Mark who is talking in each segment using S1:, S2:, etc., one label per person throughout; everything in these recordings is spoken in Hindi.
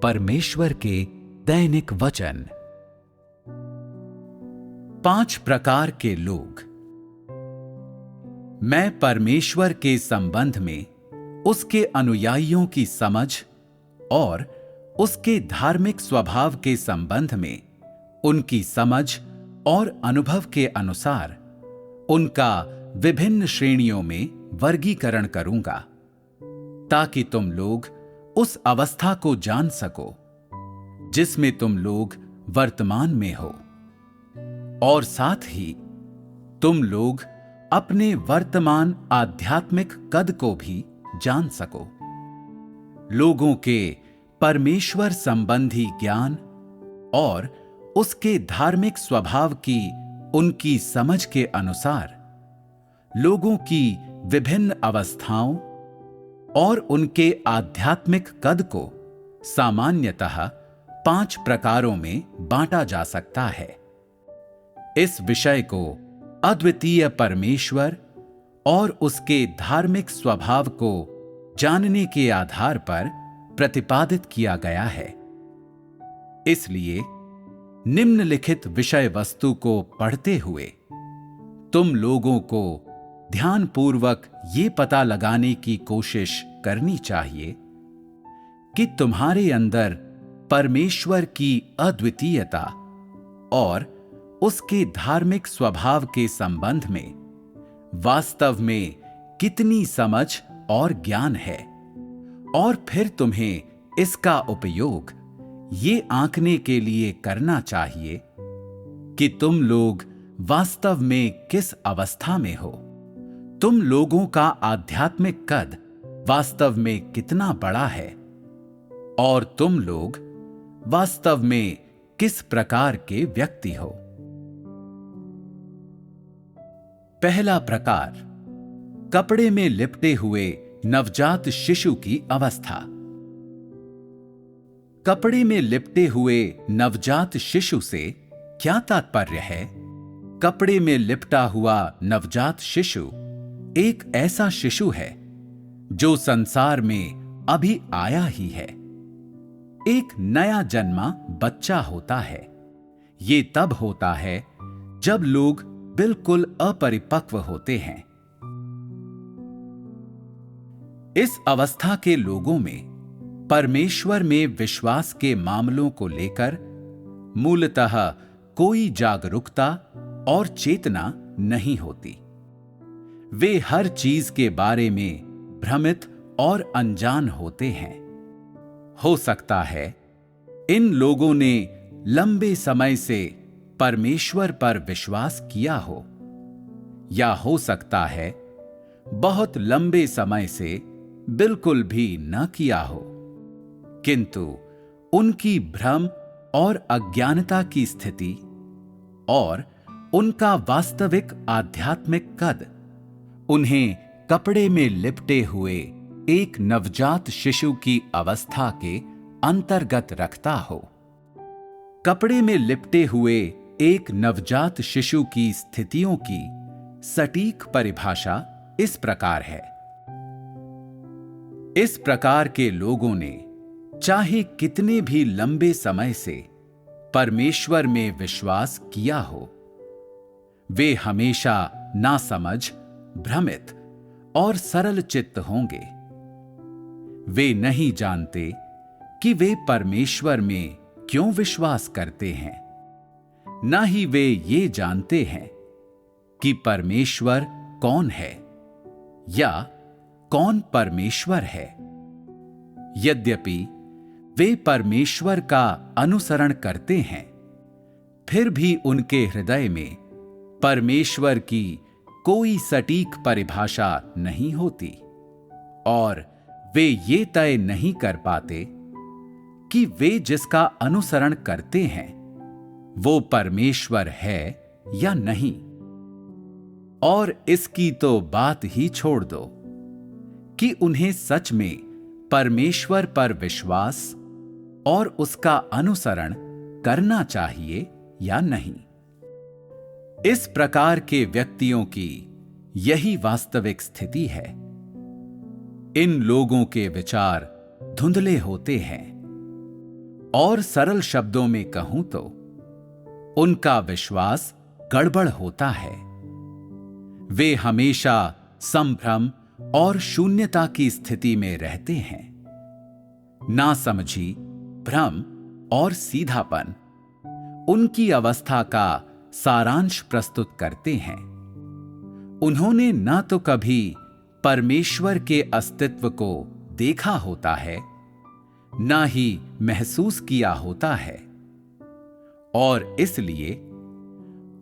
S1: परमेश्वर के दैनिक वचन। 5 प्रकार के लोग। मैं परमेश्वर के संबंध में उसके अनुयायियों की समझ और उसके धार्मिक स्वभाव के संबंध में उनकी समझ और अनुभव के अनुसार उनका विभिन्न श्रेणियों में वर्गीकरण करूंगा, ताकि तुम लोग उस अवस्था को जान सको जिसमें तुम लोग वर्तमान में हो, और साथ ही तुम लोग अपने वर्तमान आध्यात्मिक कद को भी जान सको। लोगों के परमेश्वर संबंधी ज्ञान और उसके धार्मिक स्वभाव की उनकी समझ के अनुसार लोगों की विभिन्न अवस्थाओं और उनके आध्यात्मिक कद को सामान्यतः 5 प्रकारों में बांटा जा सकता है। इस विषय को अद्वितीय परमेश्वर और उसके धार्मिक स्वभाव को जानने के आधार पर प्रतिपादित किया गया है। इसलिए निम्नलिखित विषय वस्तु को पढ़ते हुए तुम लोगों को ध्यानपूर्वक ये पता लगाने की कोशिश करनी चाहिए कि तुम्हारे अंदर परमेश्वर की अद्वितीयता और उसके धार्मिक स्वभाव के संबंध में वास्तव में कितनी समझ और ज्ञान है, और फिर तुम्हें इसका उपयोग ये आंकने के लिए करना चाहिए कि तुम लोग वास्तव में किस अवस्था में हो, तुम लोगों का आध्यात्मिक कद वास्तव में कितना बड़ा है, और तुम लोग वास्तव में किस प्रकार के व्यक्ति हो। पहला प्रकार, कपड़े में लिपटे हुए नवजात शिशु की अवस्था। कपड़े में लिपटे हुए नवजात शिशु से क्या तात्पर्य है? कपड़े में लिपटा हुआ नवजात शिशु एक ऐसा शिशु है जो संसार में अभी आया ही है। एक नया जन्मा बच्चा होता है। ये तब होता है जब लोग बिल्कुल अपरिपक्व होते हैं। इस अवस्था के लोगों में परमेश्वर में विश्वास के मामलों को लेकर मूलतः कोई जागरूकता और चेतना नहीं होती। वे हर चीज के बारे में भ्रमित और अनजान होते हैं। हो सकता है इन लोगों ने लंबे समय से परमेश्वर पर विश्वास किया हो, या हो सकता है बहुत लंबे समय से बिल्कुल भी न किया हो, किंतु उनकी भ्रम और अज्ञानता की स्थिति और उनका वास्तविक आध्यात्मिक कद उन्हें कपड़े में लिपटे हुए एक नवजात शिशु की अवस्था के अंतर्गत रखता हो। कपड़े में लिपटे हुए एक नवजात शिशु की स्थितियों की सटीक परिभाषा इस प्रकार है। इस प्रकार के लोगों ने चाहे कितने भी लंबे समय से परमेश्वर में विश्वास किया हो, वे हमेशा नासमझ, भ्रमित और सरल चित्त होंगे। वे नहीं जानते कि वे परमेश्वर में क्यों विश्वास करते हैं, ना ही वे ये जानते हैं कि परमेश्वर कौन है या कौन परमेश्वर है। यद्यपि वे परमेश्वर का अनुसरण करते हैं, फिर भी उनके हृदय में परमेश्वर की कोई सटीक परिभाषा नहीं होती, और वे ये तय नहीं कर पाते कि वे जिसका अनुसरण करते हैं वो परमेश्वर है या नहीं। और इसकी तो बात ही छोड़ दो कि उन्हें सच में परमेश्वर पर विश्वास और उसका अनुसरण करना चाहिए या नहीं। इस प्रकार के व्यक्तियों की यही वास्तविक स्थिति है। इन लोगों के विचार धुंधले होते हैं। और सरल शब्दों में कहूं तो उनका विश्वास गड़बड़ होता है। वे हमेशा संभ्रम और शून्यता की स्थिति में रहते हैं। नासमझी, भ्रम और सीधापन उनकी अवस्था का सारांश प्रस्तुत करते हैं। उन्होंने ना तो कभी परमेश्वर के अस्तित्व को देखा होता है, ना ही महसूस किया होता है, और इसलिए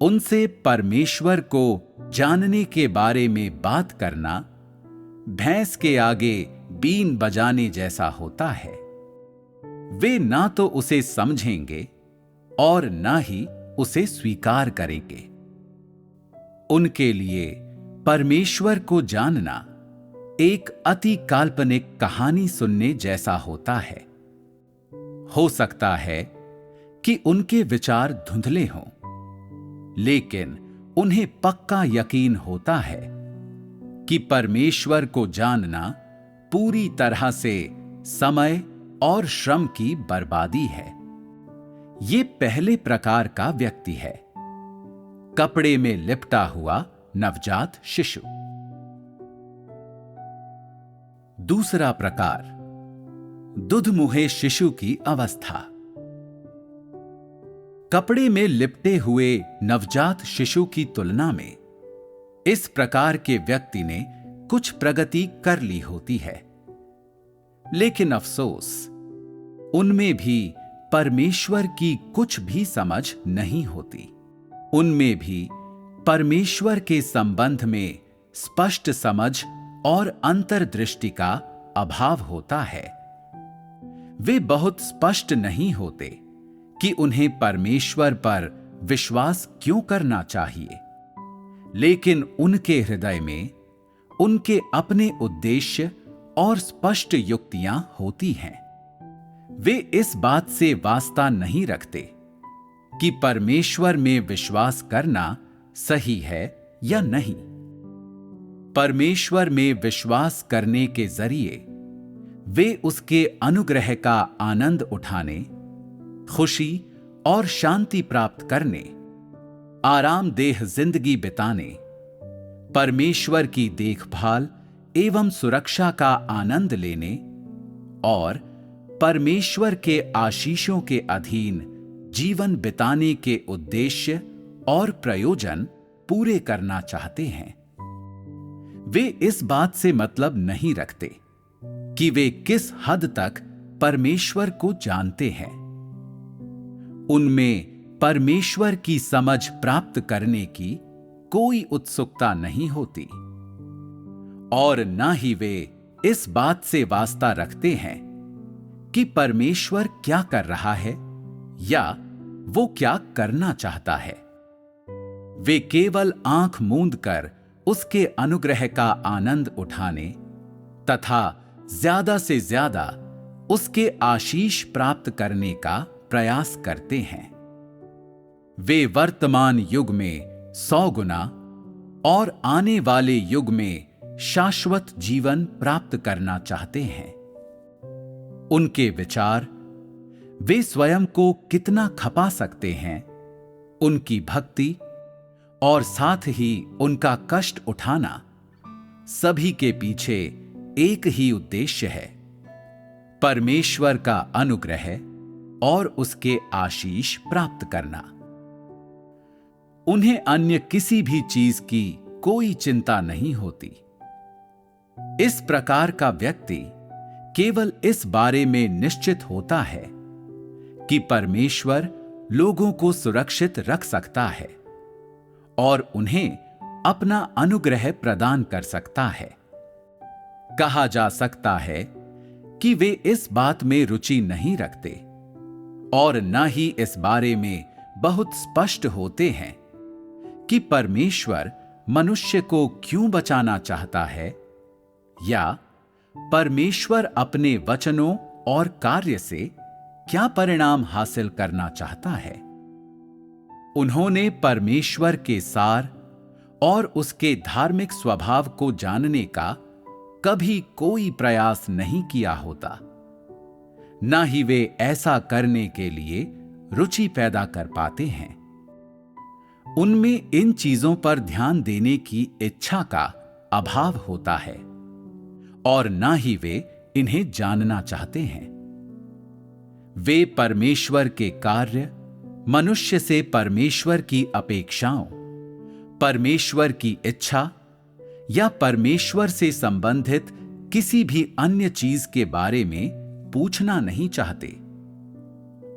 S1: उनसे परमेश्वर को जानने के बारे में बात करना भैंस के आगे बीन बजाने जैसा होता है। वे ना तो उसे समझेंगे और ना ही उसे स्वीकार करेंगे। उनके लिए परमेश्वर को जानना एक अति काल्पनिक कहानी सुनने जैसा होता है। हो सकता है कि उनके विचार धुंधले हों, लेकिन उन्हें पक्का यकीन होता है कि परमेश्वर को जानना पूरी तरह से समय और श्रम की बर्बादी है। ये पहले प्रकार का व्यक्ति है, कपड़े में लिपटा हुआ नवजात शिशु। दूसरा प्रकार, दुधमुहे शिशु की अवस्था। कपड़े में लिपटे हुए नवजात शिशु की तुलना में इस प्रकार के व्यक्ति ने कुछ प्रगति कर ली होती है, लेकिन अफसोस, उनमें भी परमेश्वर की कुछ भी समझ नहीं होती। उनमें भी परमेश्वर के संबंध में स्पष्ट समझ और अंतर्दृष्टि का अभाव होता है। वे बहुत स्पष्ट नहीं होते कि उन्हें परमेश्वर पर विश्वास क्यों करना चाहिए, लेकिन उनके हृदय में उनके अपने उद्देश्य और स्पष्ट युक्तियां होती हैं। वे इस बात से वास्ता नहीं रखते कि परमेश्वर में विश्वास करना सही है या नहीं। परमेश्वर में विश्वास करने के जरिए वे उसके अनुग्रह का आनंद उठाने, खुशी और शांति प्राप्त करने, आरामदेह जिंदगी बिताने, परमेश्वर की देखभाल एवं सुरक्षा का आनंद लेने और परमेश्वर के आशीषों के अधीन जीवन बिताने के उद्देश्य और प्रयोजन पूरे करना चाहते हैं। वे इस बात से मतलब नहीं रखते कि वे किस हद तक परमेश्वर को जानते हैं। उनमें परमेश्वर की समझ प्राप्त करने की कोई उत्सुकता नहीं होती, और ना ही वे इस बात से वास्ता रखते हैं कि परमेश्वर क्या कर रहा है या वो क्या करना चाहता है। वे केवल आंख मूंद कर उसके अनुग्रह का आनंद उठाने तथा ज्यादा से ज्यादा उसके आशीष प्राप्त करने का प्रयास करते हैं। वे वर्तमान युग में 100 गुना और आने वाले युग में शाश्वत जीवन प्राप्त करना चाहते हैं। उनके विचार, वे स्वयं को कितना खपा सकते हैं, उनकी भक्ति और साथ ही उनका कष्ट उठाना, सभी के पीछे एक ही उद्देश्य है, परमेश्वर का अनुग्रह और उसके आशीष प्राप्त करना। उन्हें अन्य किसी भी चीज की कोई चिंता नहीं होती। इस प्रकार का व्यक्ति केवल इस बारे में निश्चित होता है कि परमेश्वर लोगों को सुरक्षित रख सकता है और उन्हें अपना अनुग्रह प्रदान कर सकता है। कहा जा सकता है कि वे इस बात में रुचि नहीं रखते और न ही इस बारे में बहुत स्पष्ट होते हैं कि परमेश्वर मनुष्य को क्यों बचाना चाहता है या परमेश्वर अपने वचनों और कार्य से क्या परिणाम हासिल करना चाहता है। उन्होंने परमेश्वर के सार और उसके धार्मिक स्वभाव को जानने का कभी कोई प्रयास नहीं किया होता। ना ही वे ऐसा करने के लिए रुचि पैदा कर पाते हैं। उनमें इन चीजों पर ध्यान देने की इच्छा का अभाव होता है और ना ही वे इन्हें जानना चाहते हैं। वे परमेश्वर के कार्य, मनुष्य से परमेश्वर की अपेक्षाओं, परमेश्वर की इच्छा या परमेश्वर से संबंधित किसी भी अन्य चीज के बारे में पूछना नहीं चाहते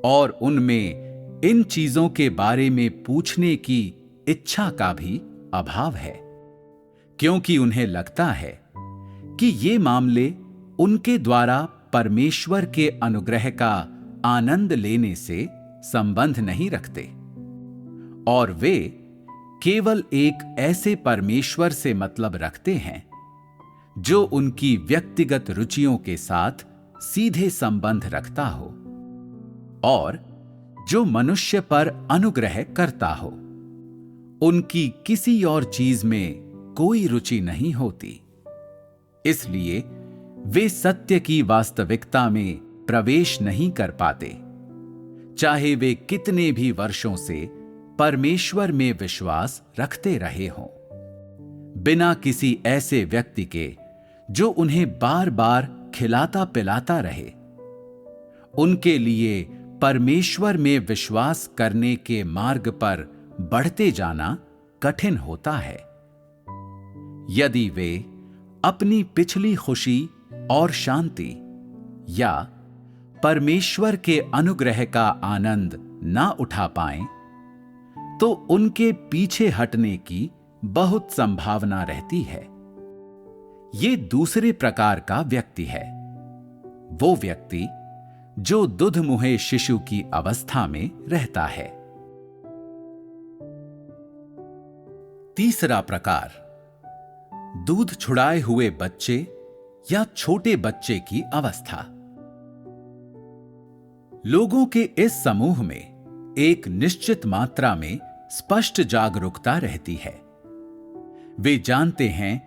S1: और उनमें इन चीजों के बारे में पूछने की इच्छा का भी अभाव है, क्योंकि उन्हें लगता है कि ये मामले उनके द्वारा परमेश्वर के अनुग्रह का आनंद लेने से संबंध नहीं रखते और वे केवल एक ऐसे परमेश्वर से मतलब रखते हैं जो उनकी व्यक्तिगत रुचियों के साथ सीधे संबंध रखता हो और जो मनुष्य पर अनुग्रह करता हो। उनकी किसी और चीज में कोई रुचि नहीं होती, इसलिए वे सत्य की वास्तविकता में प्रवेश नहीं कर पाते, चाहे वे कितने भी वर्षों से परमेश्वर में विश्वास रखते रहे हों। बिना किसी ऐसे व्यक्ति के जो उन्हें बार बार खिलाता पिलाता रहे, उनके लिए परमेश्वर में विश्वास करने के मार्ग पर बढ़ते जाना कठिन होता है। यदि वे अपनी पिछली खुशी और शांति या परमेश्वर के अनुग्रह का आनंद ना उठा पाएं, तो उनके पीछे हटने की बहुत संभावना रहती है। ये दूसरे प्रकार का व्यक्ति है, वो व्यक्ति जो दुधमुहे शिशु की अवस्था में रहता है। तीसरा प्रकार, दूध छुड़ाए हुए बच्चे या छोटे बच्चे की अवस्था। लोगों के इस समूह में एक निश्चित मात्रा में स्पष्ट जागरूकता रहती है। वे जानते हैं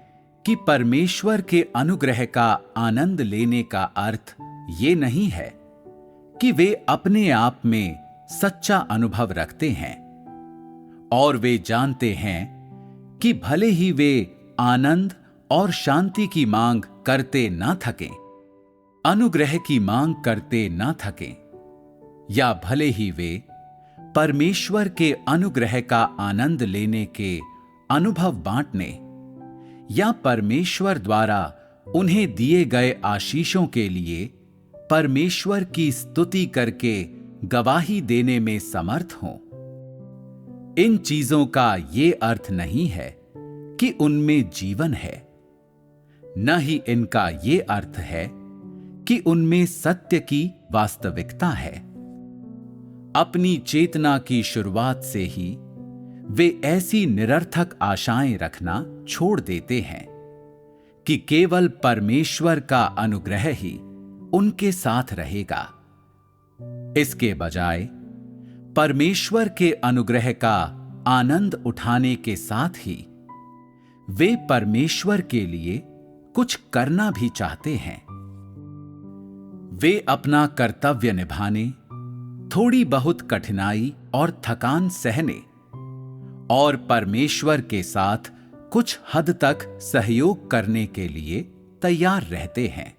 S1: कि परमेश्वर के अनुग्रह का आनंद लेने का अर्थ ये नहीं है कि वे अपने आप में सच्चा अनुभव रखते हैं, और वे जानते हैं कि भले ही वे आनंद और शांति की मांग करते ना थकें, अनुग्रह की मांग करते ना थकें, या भले ही वे परमेश्वर के अनुग्रह का आनंद लेने के अनुभव बांटने या परमेश्वर द्वारा उन्हें दिए गए आशीषों के लिए परमेश्वर की स्तुति करके गवाही देने में समर्थ हों। इन चीजों का ये अर्थ नहीं है कि उनमें जीवन है, न ही इनका ये अर्थ है कि उनमें सत्य की वास्तविकता है। अपनी चेतना की शुरुआत से ही वे ऐसी निरर्थक आशाएं रखना छोड़ देते हैं कि केवल परमेश्वर का अनुग्रह ही उनके साथ रहेगा। इसके बजाय परमेश्वर के अनुग्रह का आनंद उठाने के साथ ही वे परमेश्वर के लिए कुछ करना भी चाहते हैं। वे अपना कर्तव्य निभाने, थोड़ी बहुत कठिनाई और थकान सहने और परमेश्वर के साथ कुछ हद तक सहयोग करने के लिए तैयार रहते हैं।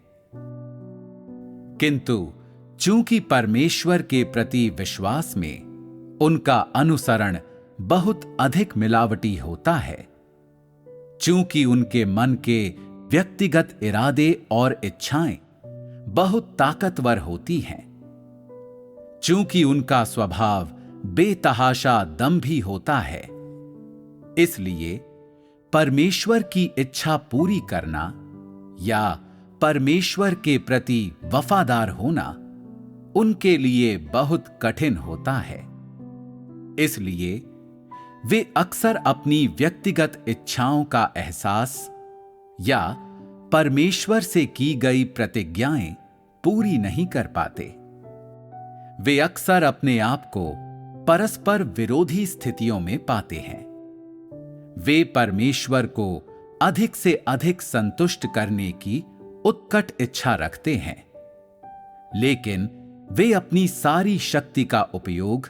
S1: किंतु चूंकि परमेश्वर के प्रति विश्वास में उनका अनुसरण बहुत अधिक मिलावटी होता है, चूंकि उनके मन के व्यक्तिगत इरादे और इच्छाएं बहुत ताकतवर होती हैं, चूंकि उनका स्वभाव बेतहाशा दंभी होता है, इसलिए परमेश्वर की इच्छा पूरी करना या परमेश्वर के प्रति वफादार होना उनके लिए बहुत कठिन होता है। इसलिए वे अक्सर अपनी व्यक्तिगत इच्छाओं का एहसास या परमेश्वर से की गई प्रतिज्ञाएं पूरी नहीं कर पाते। वे अक्सर अपने आप को परस्पर विरोधी स्थितियों में पाते हैं। वे परमेश्वर को अधिक से अधिक संतुष्ट करने की उत्कट इच्छा रखते हैं, लेकिन वे अपनी सारी शक्ति का उपयोग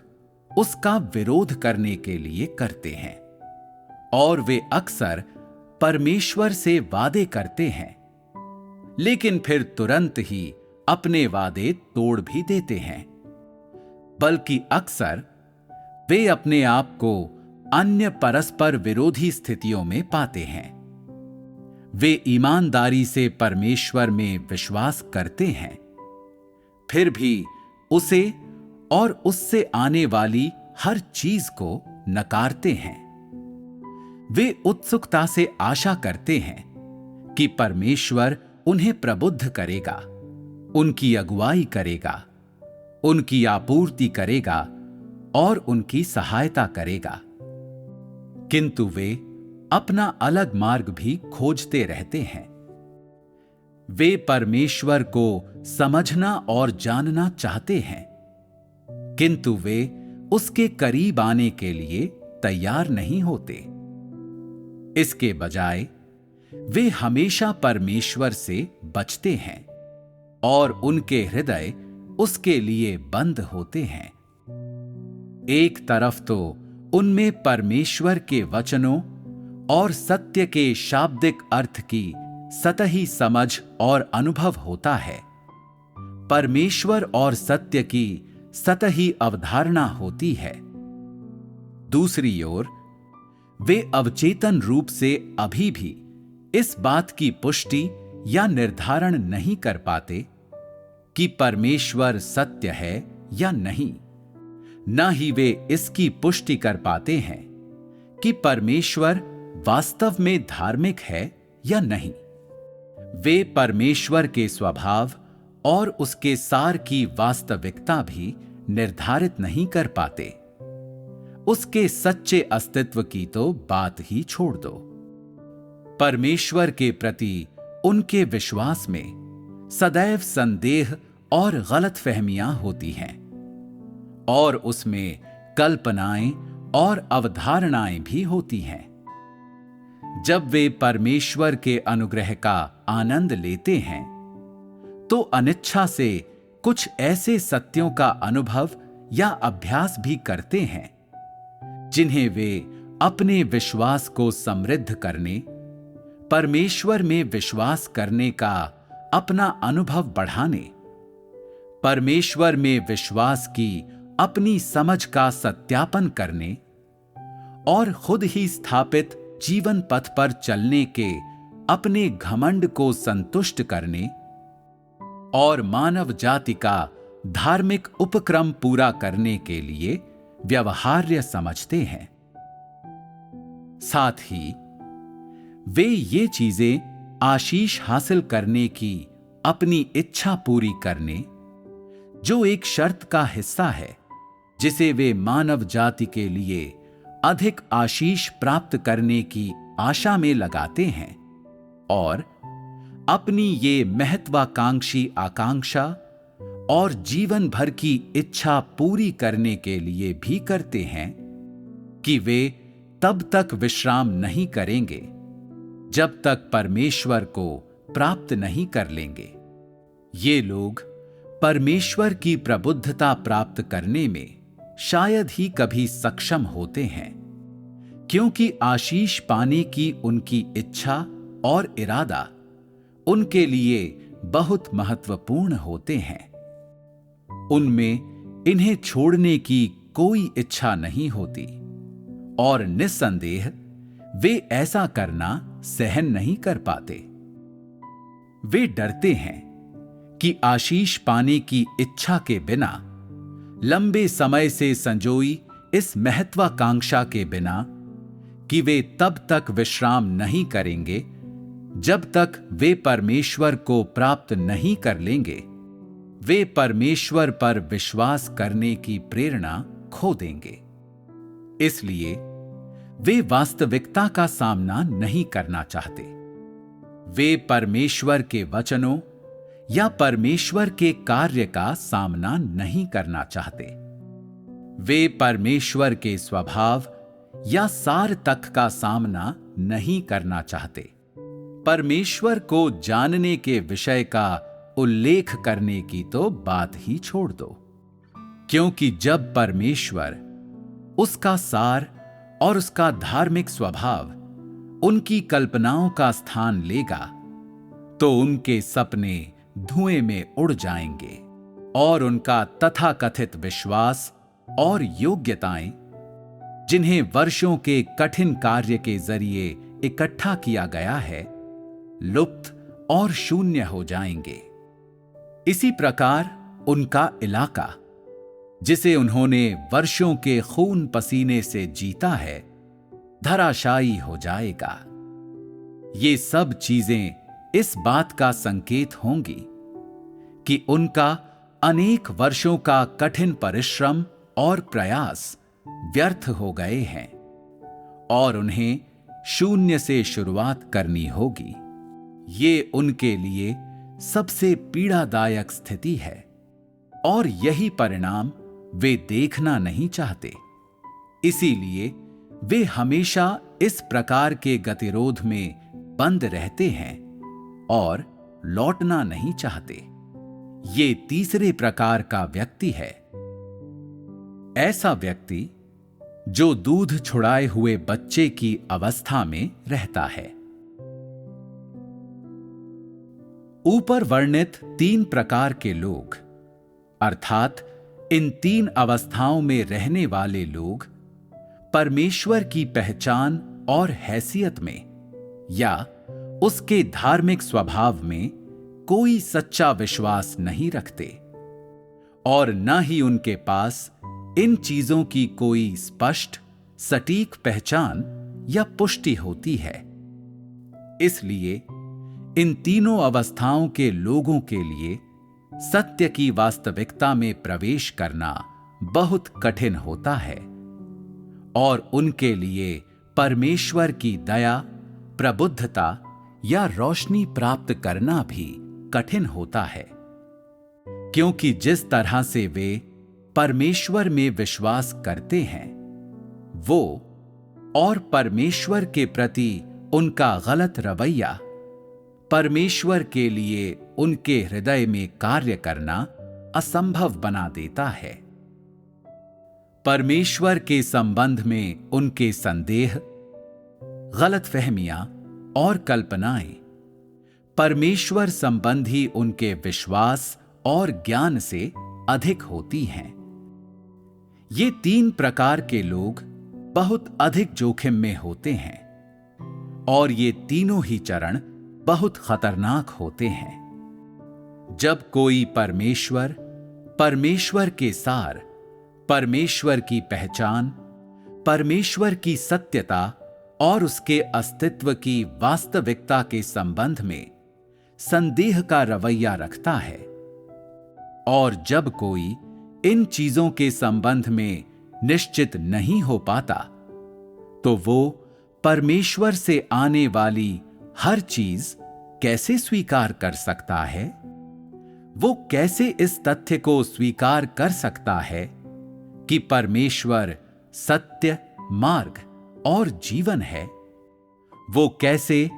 S1: उसका विरोध करने के लिए करते हैं और वे अक्सर परमेश्वर से वादे करते हैं, लेकिन फिर तुरंत ही अपने वादे तोड़ भी देते हैं। बल्कि अक्सर वे अपने आप को अन्य परस्पर विरोधी स्थितियों में पाते हैं। वे ईमानदारी से परमेश्वर में विश्वास करते हैं, फिर भी उसे और उससे आने वाली हर चीज को नकारते हैं। वे उत्सुकता से आशा करते हैं कि परमेश्वर उन्हें प्रबुद्ध करेगा, उनकी अगुवाई करेगा, उनकी आपूर्ति करेगा और उनकी सहायता करेगा, किंतु वे अपना अलग मार्ग भी खोजते रहते हैं। वे परमेश्वर को समझना और जानना चाहते हैं, किंतु वे उसके करीब आने के लिए तैयार नहीं होते। इसके बजाय वे हमेशा परमेश्वर से बचते हैं और उनके हृदय उसके लिए बंद होते हैं। एक तरफ तो उनमें परमेश्वर के वचनों और सत्य के शाब्दिक अर्थ की सतही समझ और अनुभव होता है, परमेश्वर और सत्य की सतही अवधारणा होती है। दूसरी ओर वे अवचेतन रूप से अभी भी इस बात की पुष्टि या निर्धारण नहीं कर पाते कि परमेश्वर सत्य है या नहीं। न ही वे इसकी पुष्टि कर पाते हैं कि परमेश्वर वास्तव में धार्मिक है या नहीं। वे परमेश्वर के स्वभाव और उसके सार की वास्तविकता भी निर्धारित नहीं कर पाते। उसके सच्चे अस्तित्व की तो बात ही छोड़ दो। परमेश्वर के प्रति उनके विश्वास में सदैव संदेह और गलतफहमियां होती हैं और उसमें कल्पनाएं और अवधारणाएं भी होती हैं। जब वे परमेश्वर के अनुग्रह का आनंद लेते हैं तो अनिच्छा से कुछ ऐसे सत्यों का अनुभव या अभ्यास भी करते हैं जिन्हें वे अपने विश्वास को समृद्ध करने, परमेश्वर में विश्वास करने का अपना अनुभव बढ़ाने, परमेश्वर में विश्वास की अपनी समझ का सत्यापन करने और खुद ही स्थापित जीवन पथ पर चलने के अपने घमंड को संतुष्ट करने और मानव जाति का धार्मिक उपक्रम पूरा करने के लिए व्यवहार्य समझते हैं। साथ ही वे ये चीजें आशीष हासिल करने की अपनी इच्छा पूरी करने, जो एक शर्त का हिस्सा है जिसे वे मानव जाति के लिए अधिक आशीष प्राप्त करने की आशा में लगाते हैं, और अपनी ये महत्वाकांक्षी आकांक्षा और जीवन भर की इच्छा पूरी करने के लिए भी करते हैं कि वे तब तक विश्राम नहीं करेंगे जब तक परमेश्वर को प्राप्त नहीं कर लेंगे। ये लोग परमेश्वर की प्रबुद्धता प्राप्त करने में शायद ही कभी सक्षम होते हैं, क्योंकि आशीष पाने की उनकी इच्छा और इरादा उनके लिए बहुत महत्वपूर्ण होते हैं। उनमें इन्हें छोड़ने की कोई इच्छा नहीं होती और निस्संदेह वे ऐसा करना सहन नहीं कर पाते। वे डरते हैं कि आशीष पाने की इच्छा के बिना, लंबे समय से संजोई इस महत्वाकांक्षा के बिना कि वे तब तक विश्राम नहीं करेंगे जब तक वे परमेश्वर को प्राप्त नहीं कर लेंगे, वे परमेश्वर पर विश्वास करने की प्रेरणा खो देंगे। इसलिए वे वास्तविकता का सामना नहीं करना चाहते। वे परमेश्वर के वचनों या परमेश्वर के कार्य का सामना नहीं करना चाहते। वे परमेश्वर के स्वभाव या सार तक का सामना नहीं करना चाहते। परमेश्वर को जानने के विषय का उल्लेख करने की तो बात ही छोड़ दो, क्योंकि जब परमेश्वर, उसका सार और उसका धार्मिक स्वभाव उनकी कल्पनाओं का स्थान लेगा, तो उनके सपने धुएं में उड़ जाएंगे और उनका तथाकथित विश्वास और योग्यताएं, जिन्हें वर्षों के कठिन कार्य के जरिए इकट्ठा किया गया है, लुप्त और शून्य हो जाएंगे। इसी प्रकार उनका इलाका, जिसे उन्होंने वर्षों के खून पसीने से जीता है, धराशायी हो जाएगा। ये सब चीजें इस बात का संकेत होंगी कि उनका अनेक वर्षों का कठिन परिश्रम और प्रयास व्यर्थ हो गए हैं और उन्हें शून्य से शुरुआत करनी होगी। ये उनके लिए सबसे पीड़ादायक स्थिति है और यही परिणाम वे देखना नहीं चाहते। इसीलिए वे हमेशा इस प्रकार के गतिरोध में बंद रहते हैं और लौटना नहीं चाहते। ये तीसरे प्रकार का व्यक्ति है, ऐसा व्यक्ति जो दूध छुड़ाए हुए बच्चे की अवस्था में रहता है। ऊपर वर्णित 3 प्रकार के लोग, अर्थात इन 3 अवस्थाओं में रहने वाले लोग, परमेश्वर की पहचान और हैसियत में या उसके धार्मिक स्वभाव में कोई सच्चा विश्वास नहीं रखते और न ही उनके पास इन चीजों की कोई स्पष्ट सटीक पहचान या पुष्टि होती है। इसलिए इन तीनों अवस्थाओं के लोगों के लिए सत्य की वास्तविकता में प्रवेश करना बहुत कठिन होता है और उनके लिए परमेश्वर की दया, प्रबुद्धता या रोशनी प्राप्त करना भी कठिन होता है, क्योंकि जिस तरह से वे परमेश्वर में विश्वास करते हैं, वो और परमेश्वर के प्रति उनका गलत रवैया परमेश्वर के लिए उनके हृदय में कार्य करना असंभव बना देता है। परमेश्वर के संबंध में उनके संदेह, गलतफहमियां और कल्पनाएं परमेश्वर संबंधी उनके विश्वास और ज्ञान से अधिक होती हैं। ये 3 प्रकार के लोग बहुत अधिक जोखिम में होते हैं और ये तीनों ही चरण बहुत खतरनाक होते हैं। जब कोई परमेश्वर, परमेश्वर के सार, परमेश्वर की पहचान, परमेश्वर की सत्यता और उसके अस्तित्व की वास्तविकता के संबंध में संदेह का रवैया रखता है और जब कोई इन चीजों के संबंध में निश्चित नहीं हो पाता, तो वो परमेश्वर से आने वाली हर चीज कैसे स्वीकार कर सकता है? वो कैसे इस तथ्य को स्वीकार कर सकता है कि परमेश्वर सत्य, मार्ग और जीवन है? वो कैसे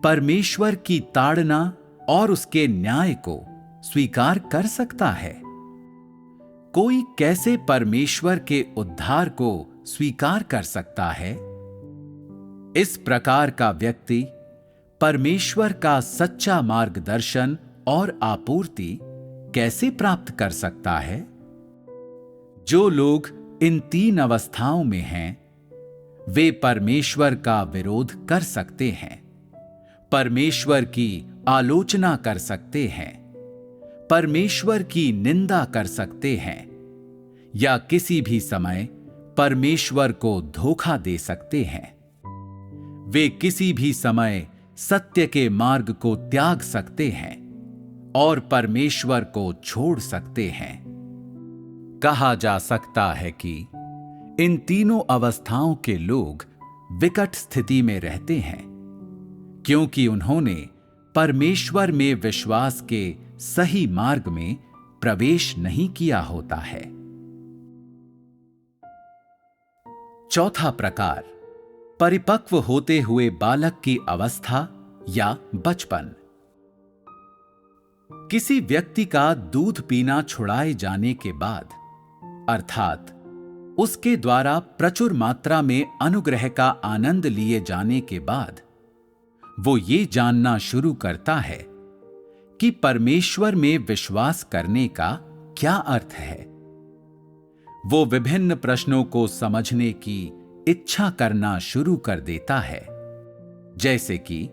S1: परमेश्वर की ताड़ना और उसके न्याय को स्वीकार कर सकता है? कोई कैसे परमेश्वर के उद्धार को स्वीकार कर सकता है? इस प्रकार का व्यक्ति परमेश्वर का सच्चा मार्गदर्शन और आपूर्ति कैसे प्राप्त कर सकता है? जो लोग इन 3 अवस्थाओं में हैं, वे परमेश्वर का विरोध कर सकते हैं, परमेश्वर की आलोचना कर सकते हैं, परमेश्वर की निंदा कर सकते हैं या किसी भी समय परमेश्वर को धोखा दे सकते हैं। वे किसी भी समय सत्य के मार्ग को त्याग सकते हैं और परमेश्वर को छोड़ सकते हैं। कहा जा सकता है कि इन तीनों अवस्थाओं के लोग विकट स्थिति में रहते हैं, क्योंकि उन्होंने परमेश्वर में विश्वास के सही मार्ग में प्रवेश नहीं किया होता है। चौथा प्रकार, परिपक्व होते हुए बालक की अवस्था या बचपन। किसी व्यक्ति का दूध पीना छुड़ाए जाने के बाद, अर्थात उसके द्वारा प्रचुर मात्रा में अनुग्रह का आनंद लिए जाने के बाद, वो ये जानना शुरू करता है कि परमेश्वर में विश्वास करने का क्या अर्थ है। वो विभिन्न प्रश्नों को समझने की इच्छा करना शुरू कर देता है, जैसे कि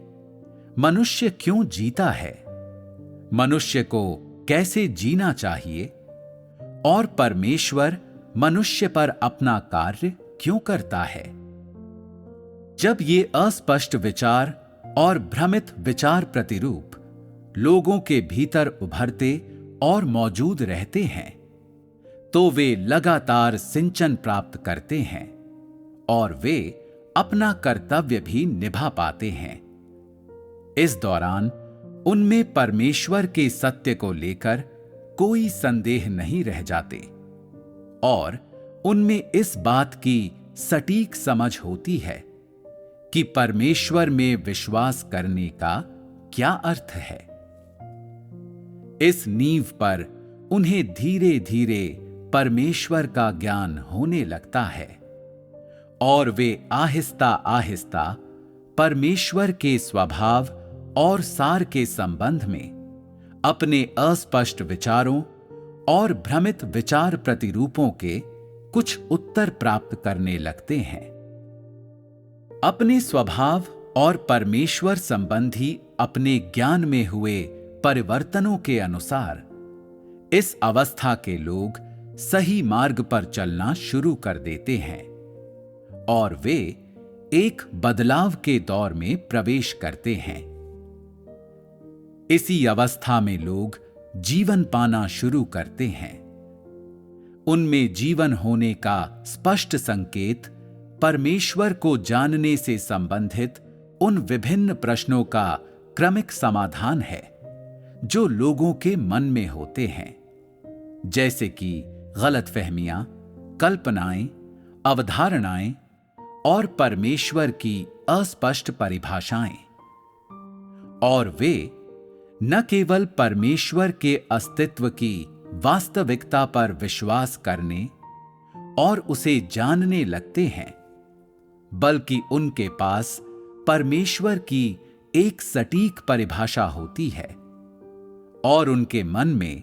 S1: मनुष्य क्यों जीता है, मनुष्य को कैसे जीना चाहिए, और परमेश्वर मनुष्य पर अपना कार्य क्यों करता है। जब ये अस्पष्ट विचार और भ्रमित विचार प्रतिरूप लोगों के भीतर उभरते और मौजूद रहते हैं, तो वे लगातार सिंचन प्राप्त करते हैं और वे अपना कर्तव्य भी निभा पाते हैं। इस दौरान उनमें परमेश्वर के सत्य को लेकर कोई संदेह नहीं रह जाते और उनमें इस बात की सटीक समझ होती है कि परमेश्वर में विश्वास करने का क्या अर्थ है। इस नींव पर उन्हें धीरे धीरे परमेश्वर का ज्ञान होने लगता है और वे आहिस्ता आहिस्ता परमेश्वर के स्वभाव और सार के संबंध में अपने अस्पष्ट विचारों और भ्रमित विचार प्रतिरूपों के कुछ उत्तर प्राप्त करने लगते हैं। अपने स्वभाव और परमेश्वर संबंधी अपने ज्ञान में हुए परिवर्तनों के अनुसार इस अवस्था के लोग सही मार्ग पर चलना शुरू कर देते हैं और वे एक बदलाव के दौर में प्रवेश करते हैं। इसी अवस्था में लोग जीवन पाना शुरू करते हैं। उनमें जीवन होने का स्पष्ट संकेत परमेश्वर को जानने से संबंधित उन विभिन्न प्रश्नों का क्रमिक समाधान है जो लोगों के मन में होते हैं, जैसे कि गलतफहमियां, कल्पनाएं, अवधारणाएं और परमेश्वर की अस्पष्ट परिभाषाएं। और वे न केवल परमेश्वर के अस्तित्व की वास्तविकता पर विश्वास करने और उसे जानने लगते हैं, बल्कि उनके पास परमेश्वर की एक सटीक परिभाषा होती है और उनके मन में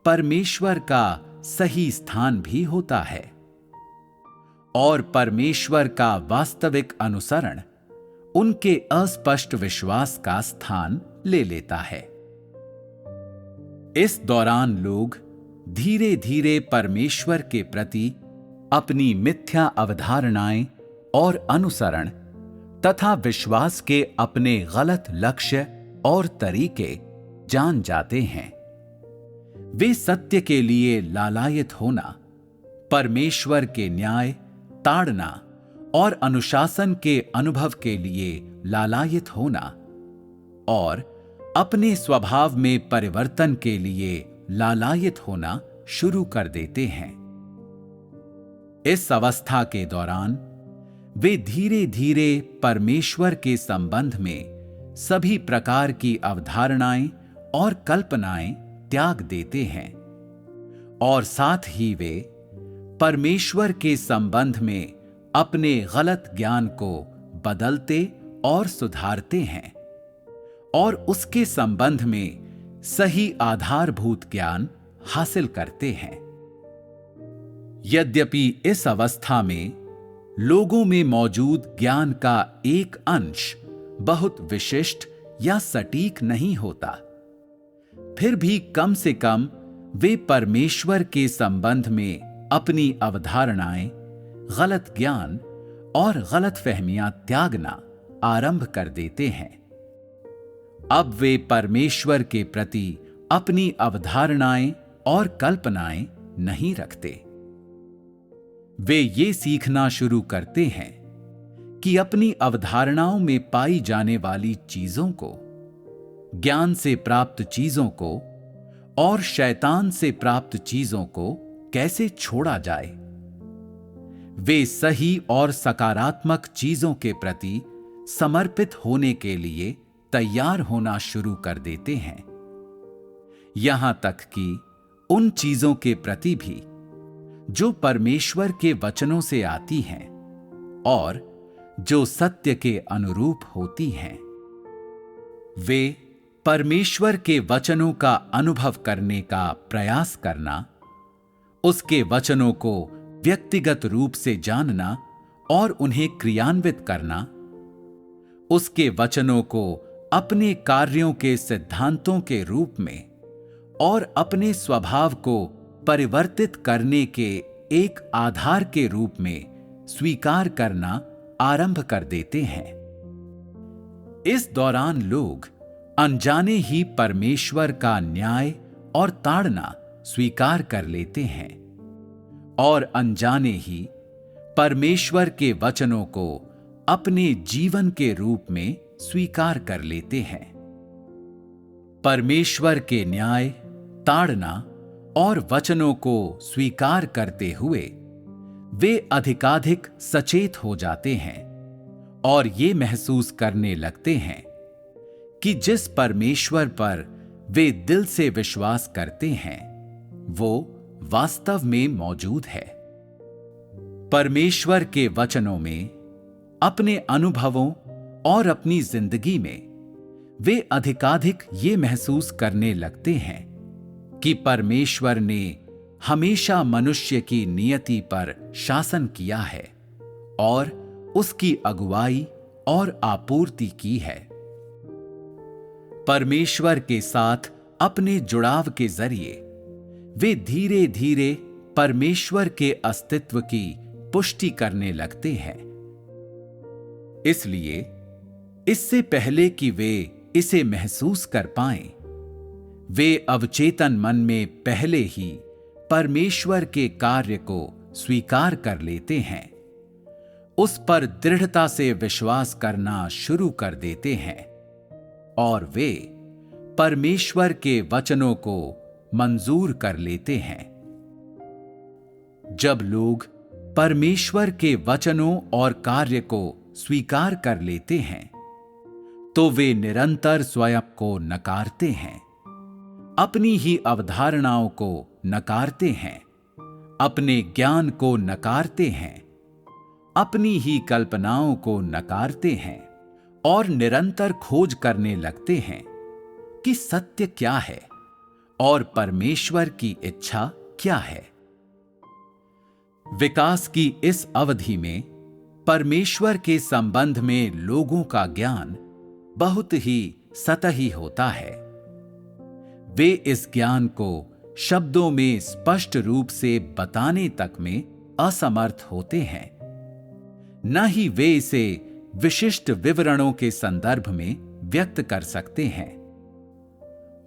S1: परमेश्वर का सही स्थान भी होता है और परमेश्वर का वास्तविक अनुसरण उनके अस्पष्ट विश्वास का स्थान ले लेता है। इस दौरान लोग धीरे धीरे परमेश्वर के प्रति अपनी मिथ्या अवधारणाएं और अनुसरण तथा विश्वास के अपने गलत लक्ष्य और तरीके जान जाते हैं। वे सत्य के लिए लालायित होना, परमेश्वर के न्याय, ताड़ना और अनुशासन के अनुभव के लिए लालायित होना और अपने स्वभाव में परिवर्तन के लिए लालायित होना शुरू कर देते हैं। इस अवस्था के दौरान वे धीरे धीरे परमेश्वर के संबंध में सभी प्रकार की अवधारणाएं और कल्पनाएं त्याग देते हैं और साथ ही वे परमेश्वर के संबंध में अपने गलत ज्ञान को बदलते और सुधारते हैं और उसके संबंध में सही आधारभूत ज्ञान हासिल करते हैं। यद्यपि इस अवस्था में लोगों में मौजूद ज्ञान का एक अंश बहुत विशिष्ट या सटीक नहीं होता, फिर भी कम से कम वे परमेश्वर के संबंध में अपनी अवधारणाएं, गलत ज्ञान और गलतफहमियां त्यागना आरंभ कर देते हैं। अब वे परमेश्वर के प्रति अपनी अवधारणाएं और कल्पनाएं नहीं रखते। वे ये सीखना शुरू करते हैं कि अपनी अवधारणाओं में पाई जाने वाली चीजों को, ज्ञान से प्राप्त चीजों को और शैतान से प्राप्त चीजों को कैसे छोड़ा जाए। वे सही और सकारात्मक चीजों के प्रति समर्पित होने के लिए तैयार होना शुरू कर देते हैं। यहां तक कि उन चीजों के प्रति भी जो परमेश्वर के वचनों से आती हैं और जो सत्य के अनुरूप होती हैं। वे परमेश्वर के वचनों का अनुभव करने का प्रयास करना, उसके वचनों को व्यक्तिगत रूप से जानना और उन्हें क्रियान्वित करना, उसके वचनों को अपने कार्यों के सिद्धांतों के रूप में और अपने स्वभाव को परिवर्तित करने के एक आधार के रूप में स्वीकार करना आरंभ कर देते हैं। इस दौरान लोग अनजाने ही परमेश्वर का न्याय और ताड़ना स्वीकार कर लेते हैं और अनजाने ही परमेश्वर के वचनों को अपने जीवन के रूप में स्वीकार कर लेते हैं। परमेश्वर के न्याय, ताड़ना और वचनों को स्वीकार करते हुए वे अधिकाधिक सचेत हो जाते हैं और ये महसूस करने लगते हैं कि जिस परमेश्वर पर वे दिल से विश्वास करते हैं वो वास्तव में मौजूद है। परमेश्वर के वचनों में, अपने अनुभवों और अपनी जिंदगी में वे अधिकाधिक ये महसूस करने लगते हैं कि परमेश्वर ने हमेशा मनुष्य की नियति पर शासन किया है और उसकी अगुवाई और आपूर्ति की है। परमेश्वर के साथ अपने जुड़ाव के जरिए वे धीरे धीरे परमेश्वर के अस्तित्व की पुष्टि करने लगते हैं। इसलिए इससे पहले कि वे इसे महसूस कर पाएं, वे अवचेतन मन में पहले ही परमेश्वर के कार्य को स्वीकार कर लेते हैं, उस पर दृढ़ता से विश्वास करना शुरू कर देते हैं और वे परमेश्वर के वचनों को मंजूर कर लेते हैं। जब लोग परमेश्वर के वचनों और कार्य को स्वीकार कर लेते हैं तो वे निरंतर स्वयं को नकारते हैं, अपनी ही अवधारणाओं को नकारते हैं, अपने ज्ञान को नकारते हैं, अपनी ही कल्पनाओं को नकारते हैं और निरंतर खोज करने लगते हैं कि सत्य क्या है और परमेश्वर की इच्छा क्या है। विकास की इस अवधि में परमेश्वर के संबंध में लोगों का ज्ञान बहुत ही सतही होता है। वे इस ज्ञान को शब्दों में स्पष्ट रूप से बताने तक में असमर्थ होते हैं, न ही वे इसे विशिष्ट विवरणों के संदर्भ में व्यक्त कर सकते हैं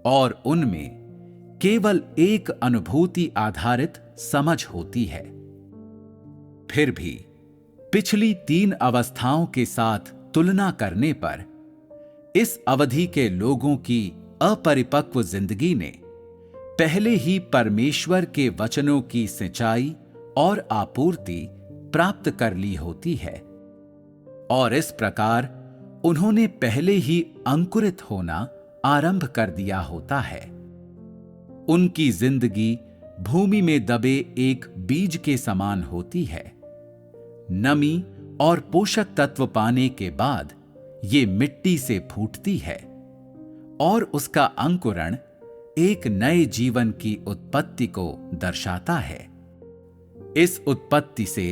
S1: और उनमें केवल एक अनुभूति आधारित समझ होती है। फिर भी पिछली 3 अवस्थाओं के साथ तुलना करने पर इस अवधि के लोगों की अपरिपक्व जिंदगी ने पहले ही परमेश्वर के वचनों की सिंचाई और आपूर्ति प्राप्त कर ली होती है और इस प्रकार उन्होंने पहले ही अंकुरित होना आरंभ कर दिया होता है। उनकी जिंदगी भूमि में दबे एक बीज के समान होती है। नमी और पोषक तत्व पाने के बाद ये मिट्टी से फूटती है और उसका अंकुरण एक नए जीवन की उत्पत्ति को दर्शाता है। इस उत्पत्ति से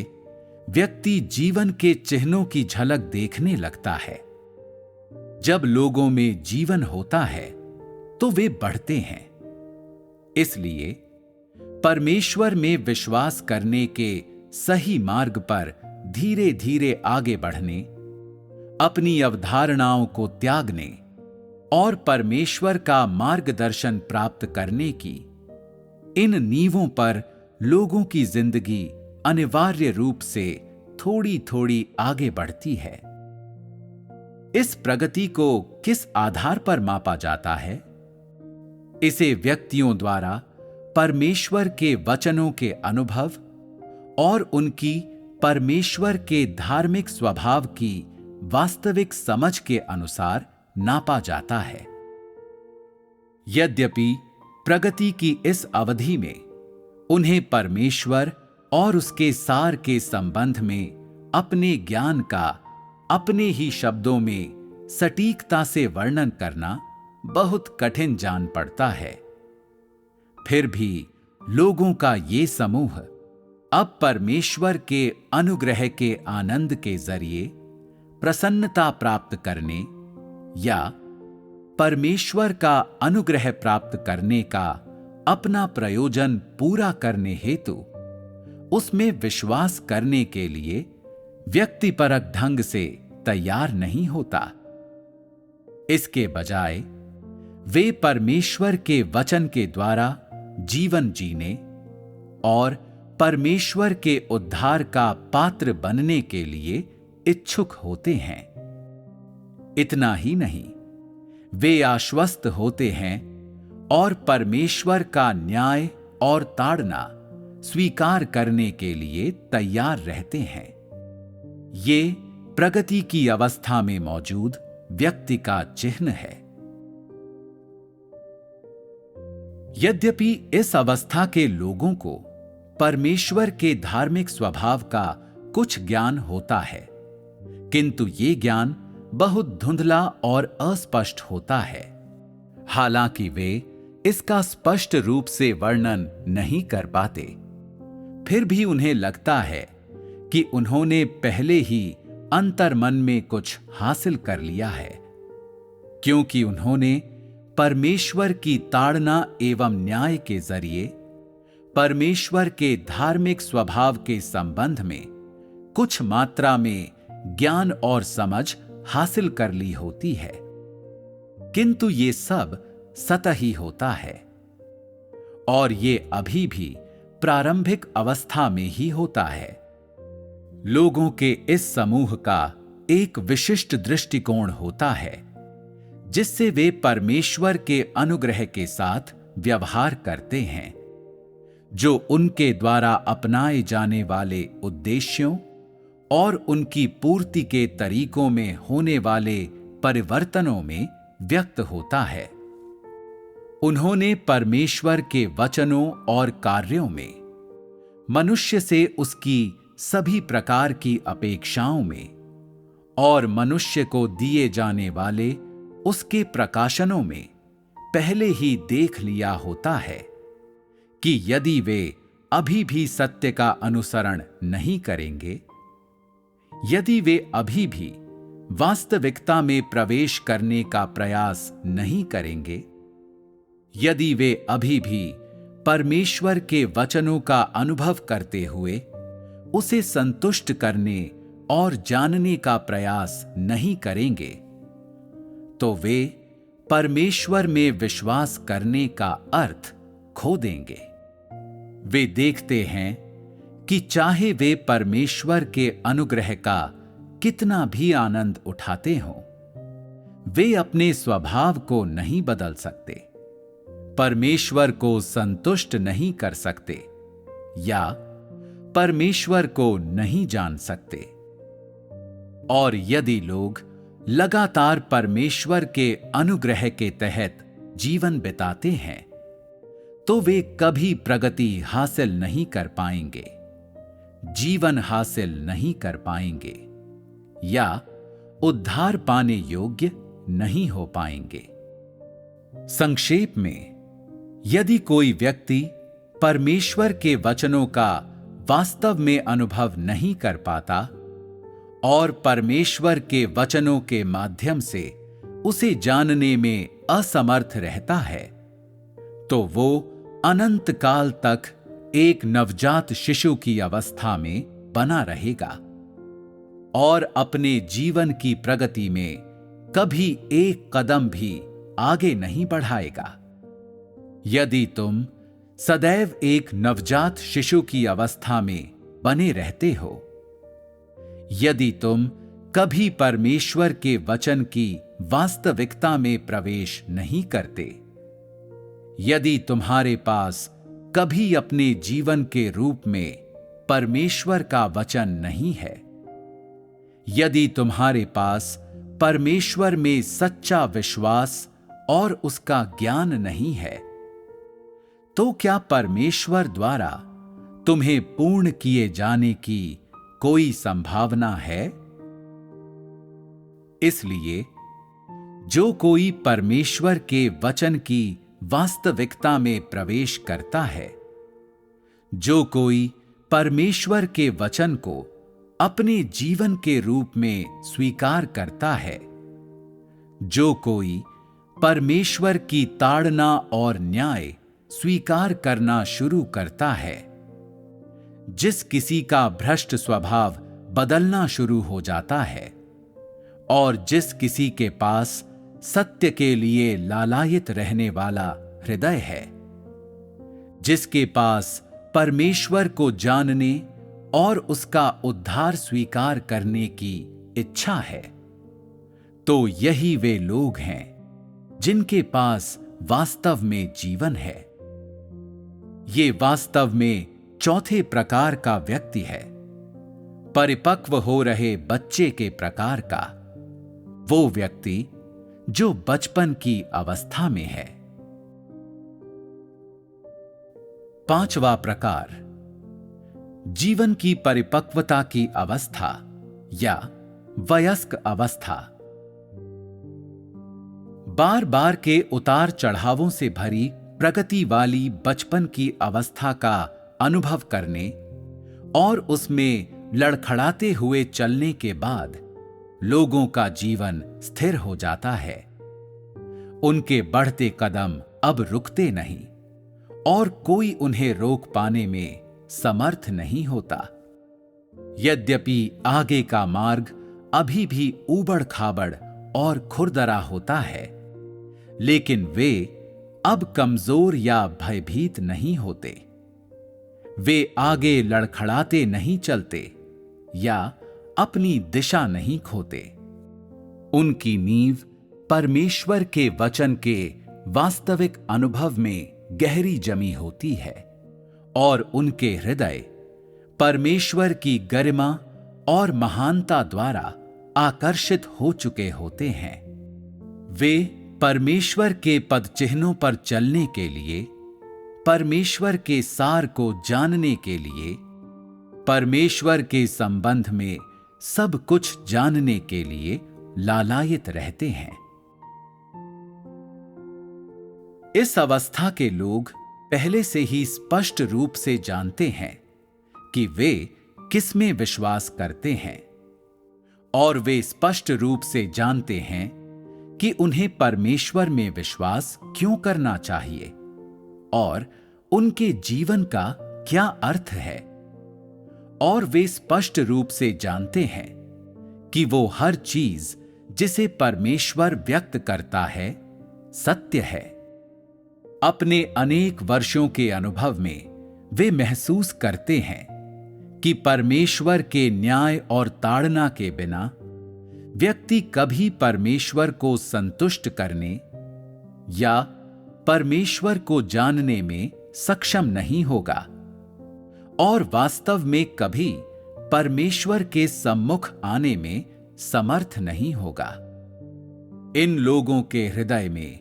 S1: व्यक्ति जीवन के चिन्हों की झलक देखने लगता है। जब लोगों में जीवन होता है तो वे बढ़ते हैं। इसलिए परमेश्वर में विश्वास करने के सही मार्ग पर धीरे धीरे आगे बढ़ने, अपनी अवधारणाओं को त्यागने और परमेश्वर का मार्गदर्शन प्राप्त करने की इन नींवों पर लोगों की जिंदगी अनिवार्य रूप से थोड़ी थोड़ी आगे बढ़ती है। इस प्रगति को किस आधार पर मापा जाता है? इसे व्यक्तियों द्वारा परमेश्वर के वचनों के अनुभव और उनकी परमेश्वर के धार्मिक स्वभाव की वास्तविक समझ के अनुसार नापा जाता है। यद्यपि प्रगति की इस अवधि में उन्हें परमेश्वर और उसके सार के संबंध में अपने ज्ञान का अपने ही शब्दों में सटीकता से वर्णन करना बहुत कठिन जान पड़ता है। फिर भी लोगों का ये समूह अब परमेश्वर के अनुग्रह के आनंद के जरिए प्रसन्नता प्राप्त करने या परमेश्वर का अनुग्रह प्राप्त करने का अपना प्रयोजन पूरा करने हेतु उसमें विश्वास करने के लिए व्यक्तिपरक ढंग से तैयार नहीं होता। इसके बजाय वे परमेश्वर के वचन के द्वारा जीवन जीने और परमेश्वर के उद्धार का पात्र बनने के लिए इच्छुक होते हैं। इतना ही नहीं, वे आश्वस्त होते हैं और परमेश्वर का न्याय और ताड़ना स्वीकार करने के लिए तैयार रहते हैं। ये प्रगति की अवस्था में मौजूद व्यक्ति का चिन्ह है। यद्यपि इस अवस्था के लोगों को परमेश्वर के धार्मिक स्वभाव का कुछ ज्ञान होता है, किंतु ये ज्ञान बहुत धुंधला और अस्पष्ट होता है। हालांकि वे इसका स्पष्ट रूप से वर्णन नहीं कर पाते, फिर भी उन्हें लगता है कि उन्होंने पहले ही अंतर्मन में कुछ हासिल कर लिया है, क्योंकि उन्होंने परमेश्वर की ताड़ना एवं न्याय के जरिए परमेश्वर के धार्मिक स्वभाव के संबंध में कुछ मात्रा में ज्ञान और समझ हासिल कर ली होती है, किंतु ये सब सतही होता है और ये अभी भी प्रारंभिक अवस्था में ही होता है। लोगों के इस समूह का एक विशिष्ट दृष्टिकोण होता है जिससे वे परमेश्वर के अनुग्रह के साथ व्यवहार करते हैं, जो उनके द्वारा अपनाए जाने वाले उद्देश्यों और उनकी पूर्ति के तरीकों में होने वाले परिवर्तनों में व्यक्त होता है। उन्होंने परमेश्वर के वचनों और कार्यों में मनुष्य से उसकी सभी प्रकार की अपेक्षाओं में और मनुष्य को दिए जाने वाले उसके प्रकाशनों में पहले ही देख लिया होता है कि यदि वे अभी भी सत्य का अनुसरण नहीं करेंगे, यदि वे अभी भी वास्तविकता में प्रवेश करने का प्रयास नहीं करेंगे, यदि वे अभी भी परमेश्वर के वचनों का अनुभव करते हुए उसे संतुष्ट करने और जानने का प्रयास नहीं करेंगे, तो वे परमेश्वर में विश्वास करने का अर्थ खो देंगे। वे देखते हैं कि चाहे वे परमेश्वर के अनुग्रह का कितना भी आनंद उठाते हों, वे अपने स्वभाव को नहीं बदल सकते, परमेश्वर को संतुष्ट नहीं कर सकते या परमेश्वर को नहीं जान सकते। और यदि लोग लगातार परमेश्वर के अनुग्रह के तहत जीवन बिताते हैं, तो वे कभी प्रगति हासिल नहीं कर पाएंगे, जीवन हासिल नहीं कर पाएंगे या उद्धार पाने योग्य नहीं हो पाएंगे। संक्षेप में, यदि कोई व्यक्ति परमेश्वर के वचनों का वास्तव में अनुभव नहीं कर पाता और परमेश्वर के वचनों के माध्यम से उसे जानने में असमर्थ रहता है, तो वो अनंत काल तक एक नवजात शिशु की अवस्था में बना रहेगा और अपने जीवन की प्रगति में कभी एक कदम भी आगे नहीं बढ़ाएगा। यदि तुम सदैव एक नवजात शिशु की अवस्था में बने रहते हो, यदि तुम कभी परमेश्वर के वचन की वास्तविकता में प्रवेश नहीं करते, यदि तुम्हारे पास कभी अपने जीवन के रूप में परमेश्वर का वचन नहीं है, यदि तुम्हारे पास परमेश्वर में सच्चा विश्वास और उसका ज्ञान नहीं है, तो क्या परमेश्वर द्वारा तुम्हें पूर्ण किए जाने की कोई संभावना है? इसलिए जो कोई परमेश्वर के वचन की वास्तविकता में प्रवेश करता है, जो कोई परमेश्वर के वचन को अपने जीवन के रूप में स्वीकार करता है, जो कोई परमेश्वर की ताड़ना और न्याय स्वीकार करना शुरू करता है, जिस किसी का भ्रष्ट स्वभाव बदलना शुरू हो जाता है और जिस किसी के पास सत्य के लिए लालायित रहने वाला हृदय है, जिसके पास परमेश्वर को जानने और उसका उद्धार स्वीकार करने की इच्छा है, तो यही वे लोग हैं जिनके पास वास्तव में जीवन है। ये वास्तव में चौथे प्रकार का व्यक्ति है, परिपक्व हो रहे बच्चे के प्रकार का, वो व्यक्ति जो बचपन की अवस्था में है। पांचवा प्रकार, जीवन की परिपक्वता की अवस्था या वयस्क अवस्था। बार बार के उतार चढ़ावों से भरी प्रगति वाली बचपन की अवस्था का अनुभव करने और उसमें लड़खड़ाते हुए चलने के बाद लोगों का जीवन स्थिर हो जाता है। उनके बढ़ते कदम अब रुकते नहीं और कोई उन्हें रोक पाने में समर्थ नहीं होता। यद्यपि आगे का मार्ग अभी भी ऊबड़ खाबड़ और खुरदरा होता है, लेकिन वे अब कमजोर या भयभीत नहीं होते। वे आगे लड़खड़ाते नहीं चलते या अपनी दिशा नहीं खोते। उनकी नींव परमेश्वर के वचन के वास्तविक अनुभव में गहरी जमी होती है और उनके हृदय परमेश्वर की गरिमा और महानता द्वारा आकर्षित हो चुके होते हैं। वे परमेश्वर के पद चिन्हों पर चलने के लिए, परमेश्वर के सार को जानने के लिए, परमेश्वर के संबंध में सब कुछ जानने के लिए लालायित रहते हैं। इस अवस्था के लोग पहले से ही स्पष्ट रूप से जानते हैं कि वे किस में विश्वास करते हैं और वे स्पष्ट रूप से जानते हैं कि उन्हें परमेश्वर में विश्वास क्यों करना चाहिए और उनके जीवन का क्या अर्थ है। और वे स्पष्ट रूप से जानते हैं कि वो हर चीज जिसे परमेश्वर व्यक्त करता है सत्य है। अपने अनेक वर्षों के अनुभव में वे महसूस करते हैं कि परमेश्वर के न्याय और ताड़ना के बिना व्यक्ति कभी परमेश्वर को संतुष्ट करने या परमेश्वर को जानने में सक्षम नहीं होगा और वास्तव में कभी परमेश्वर के सम्मुख आने में समर्थ नहीं होगा। इन लोगों के हृदय में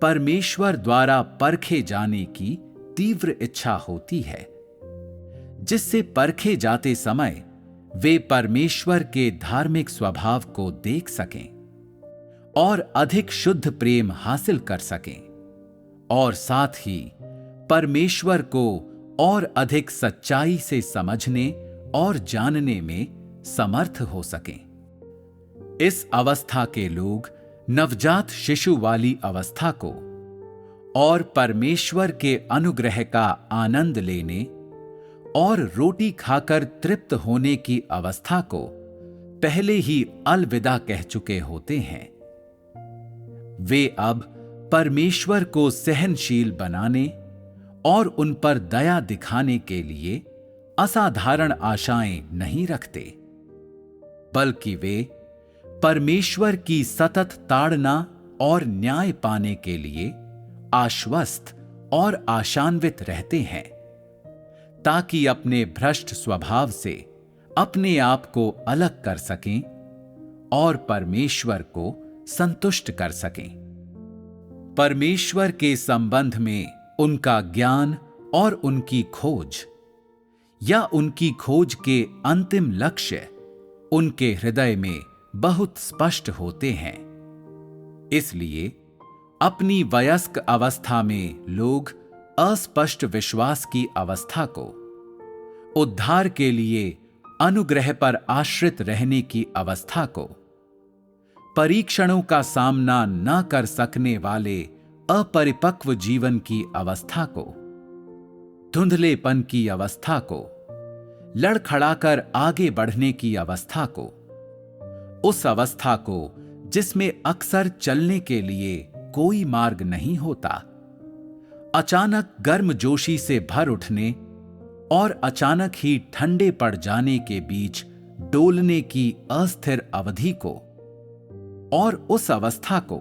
S1: परमेश्वर द्वारा परखे जाने की तीव्र इच्छा होती है, जिससे परखे जाते समय वे परमेश्वर के धार्मिक स्वभाव को देख सकें और अधिक शुद्ध प्रेम हासिल कर सकें और साथ ही परमेश्वर को और अधिक सच्चाई से समझने और जानने में समर्थ हो सकें। इस अवस्था के लोग नवजात शिशु वाली अवस्था को और परमेश्वर के अनुग्रह का आनंद लेने और रोटी खाकर तृप्त होने की अवस्था को पहले ही अलविदा कह चुके होते हैं। वे अब परमेश्वर को सहनशील बनाने और उन पर दया दिखाने के लिए असाधारण आशाएं नहीं रखते, बल्कि वे परमेश्वर की सतत ताड़ना और न्याय पाने के लिए आश्वस्त और आशान्वित रहते हैं, ताकि अपने भ्रष्ट स्वभाव से अपने आप को अलग कर सकें और परमेश्वर को संतुष्ट कर सकें। परमेश्वर के संबंध में उनका ज्ञान और उनकी खोज या उनकी खोज के अंतिम लक्ष्य उनके हृदय में बहुत स्पष्ट होते हैं। इसलिए अपनी वयस्क अवस्था में लोग अस्पष्ट विश्वास की अवस्था को, उद्धार के लिए अनुग्रह पर आश्रित रहने की अवस्था को, परीक्षणों का सामना न कर सकने वाले अपरिपक्व जीवन की अवस्था को, धुंधलेपन की अवस्था को, लड़खड़ाकर आगे बढ़ने की अवस्था को, उस अवस्था को जिसमें अक्सर चलने के लिए कोई मार्ग नहीं होता, अचानक गर्मजोशी से भर उठने और अचानक ही ठंडे पड़ जाने के बीच डोलने की अस्थिर अवधि को, और उस अवस्था को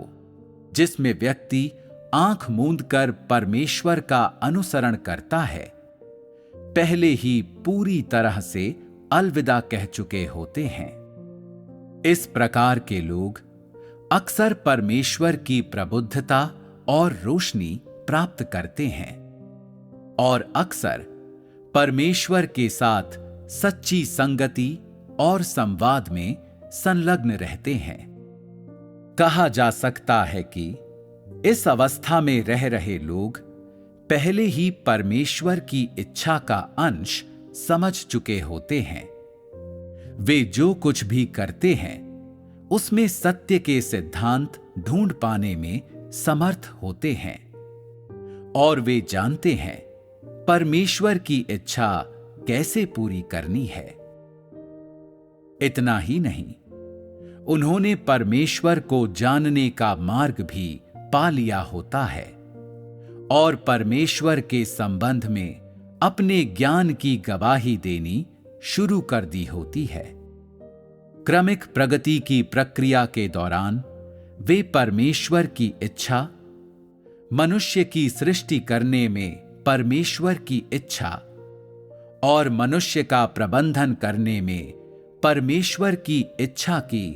S1: जिसमें व्यक्ति आंख मूंदकर परमेश्वर का अनुसरण करता है, पहले ही पूरी तरह से अलविदा कह चुके होते हैं। इस प्रकार के लोग अक्सर परमेश्वर की प्रबुद्धता और रोशनी प्राप्त करते हैं और अक्सर परमेश्वर के साथ सच्ची संगति और संवाद में संलग्न रहते हैं। कहा जा सकता है कि इस अवस्था में रह रहे लोग पहले ही परमेश्वर की इच्छा का अंश समझ चुके होते हैं। वे जो कुछ भी करते हैं उसमें सत्य के सिद्धांत ढूंढ पाने में समर्थ होते हैं और वे जानते हैं परमेश्वर की इच्छा कैसे पूरी करनी है। इतना ही नहीं, उन्होंने परमेश्वर को जानने का मार्ग भी पा लिया होता है और परमेश्वर के संबंध में अपने ज्ञान की गवाही देनी शुरू कर दी होती है। क्रमिक प्रगति की प्रक्रिया के दौरान वे परमेश्वर की इच्छा, मनुष्य की सृष्टि करने में परमेश्वर की इच्छा और मनुष्य का प्रबंधन करने में परमेश्वर की इच्छा की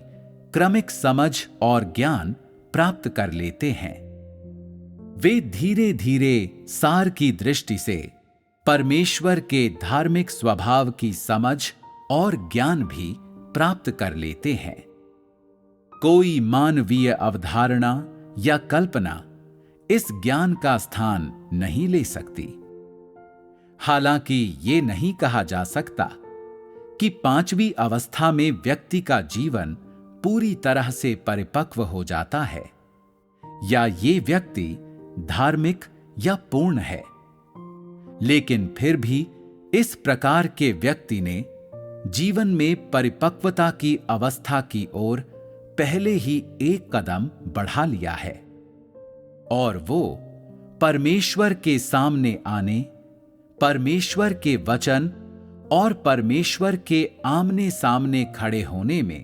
S1: क्रमिक समझ और ज्ञान प्राप्त कर लेते हैं। वे धीरे धीरे सार की दृष्टि से परमेश्वर के धार्मिक स्वभाव की समझ और ज्ञान भी प्राप्त कर लेते हैं। कोई मानवीय अवधारणा या कल्पना इस ज्ञान का स्थान नहीं ले सकती। हालांकि ये नहीं कहा जा सकता कि पांचवी अवस्था में व्यक्ति का जीवन पूरी तरह से परिपक्व हो जाता है या ये व्यक्ति धार्मिक या पूर्ण है, लेकिन फिर भी इस प्रकार के व्यक्ति ने जीवन में परिपक्वता की अवस्था की ओर पहले ही एक कदम बढ़ा लिया है और वो परमेश्वर के सामने आने, परमेश्वर के वचन और परमेश्वर के आमने सामने खड़े होने में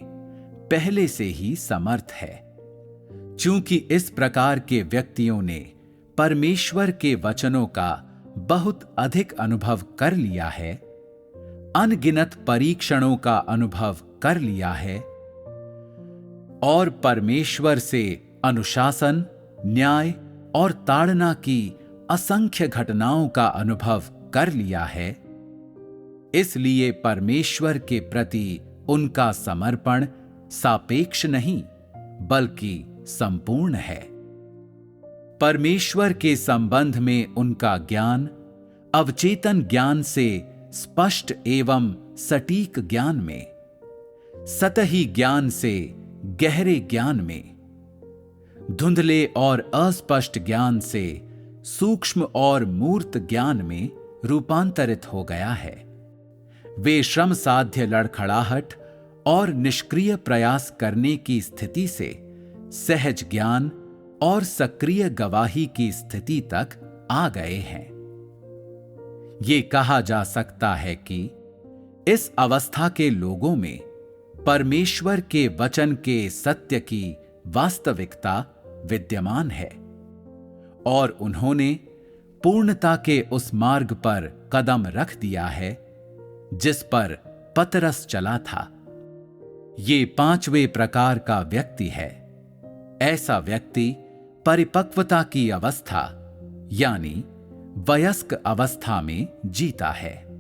S1: पहले से ही समर्थ है। चूंकि इस प्रकार के व्यक्तियों ने परमेश्वर के वचनों का बहुत अधिक अनुभव कर लिया है, अनगिनत परीक्षणों का अनुभव कर लिया है और परमेश्वर से अनुशासन, न्याय और ताड़ना की असंख्य घटनाओं का अनुभव कर लिया है, इसलिए परमेश्वर के प्रति उनका समर्पण सापेक्ष नहीं बल्कि संपूर्ण है। परमेश्वर के संबंध में उनका ज्ञान अवचेतन ज्ञान से स्पष्ट एवं सटीक ज्ञान में, सतही ज्ञान से गहरे ज्ञान में, धुंधले और अस्पष्ट ज्ञान से सूक्ष्म और मूर्त ज्ञान में रूपांतरित हो गया है। वे श्रम साध्य लड़खड़ाहट और निष्क्रिय प्रयास करने की स्थिति से सहज ज्ञान और सक्रिय गवाही की स्थिति तक आ गए हैं। ये कहा जा सकता है कि इस अवस्था के लोगों में परमेश्वर के वचन के सत्य की वास्तविकता विद्यमान है और उन्होंने पूर्णता के उस मार्ग पर कदम रख दिया है जिस पर पतरस चला था। ये पांचवें प्रकार का व्यक्ति है। ऐसा व्यक्ति परिपक्वता की अवस्था यानी वयस्क अवस्था में जीता है।